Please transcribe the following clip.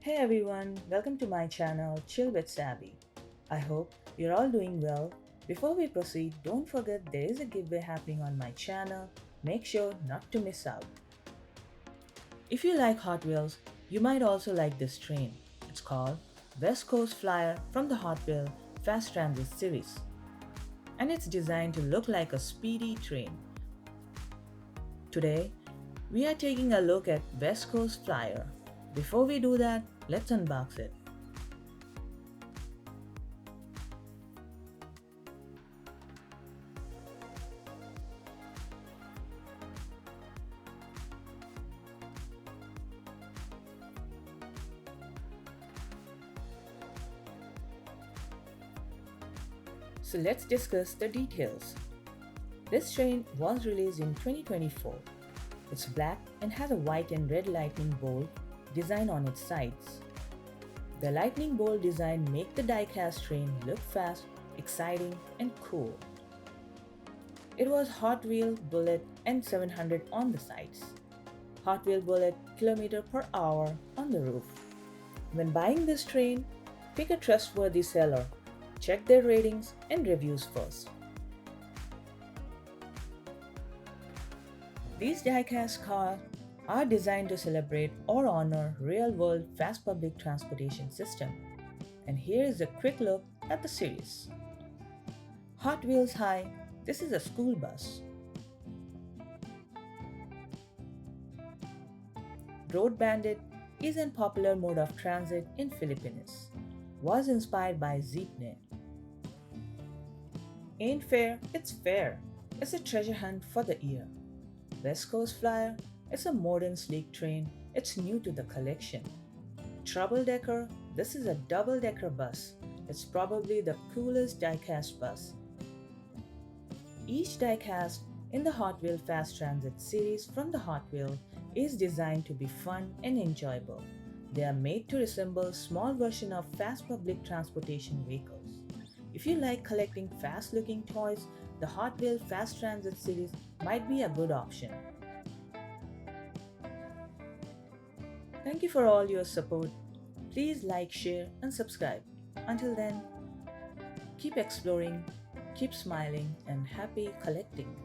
Hey everyone, welcome to my channel Chill with Savvy. I hope you're all doing well. Before we proceed, don't forget there is a giveaway happening on my channel. Make sure not to miss out. If you like Hot Wheels, you might also like this train. It's called West Coast Flyer from the Hot Wheels Fast Transit series. And it's designed to look like a speedy train. Today, we are taking a look at West Coast Flyer. Before we do that, let's unbox it. So let's discuss the details. This train was released in 2024. It's black and has a white and red lightning bolt design on its sides. The lightning bolt design makes the diecast train look fast, exciting, and cool. It was Hot Wheel Bullet and 700 on the sides. Hot Wheel Bullet km/h on the roof. When buying this train, pick a trustworthy seller. Check their ratings and reviews first. These diecast cars are designed to celebrate or honor real-world fast public transportation system. And here is a quick look at the series. Hot Wheels High, this is a school bus. Road Bandit is a popular mode of transit in Philippines. Was inspired by Jeepney. Ain't fair, it's fair. It's a treasure hunt for the ear. West Coast Flyer, it's a modern sleek train. It's new to the collection. Trouble Decker, this is a double-decker bus. It's probably the coolest diecast bus. Each diecast in the Hot Wheel Fast Transit series from the Hot Wheel is designed to be fun and enjoyable. They are made to resemble small version of fast public transportation vehicles. If you like collecting fast-looking toys, the Hot Wheel Fast Transit series might be a good option. Thank you for all your support. Please like, share, and subscribe. Until then, keep exploring, keep smiling, and happy collecting.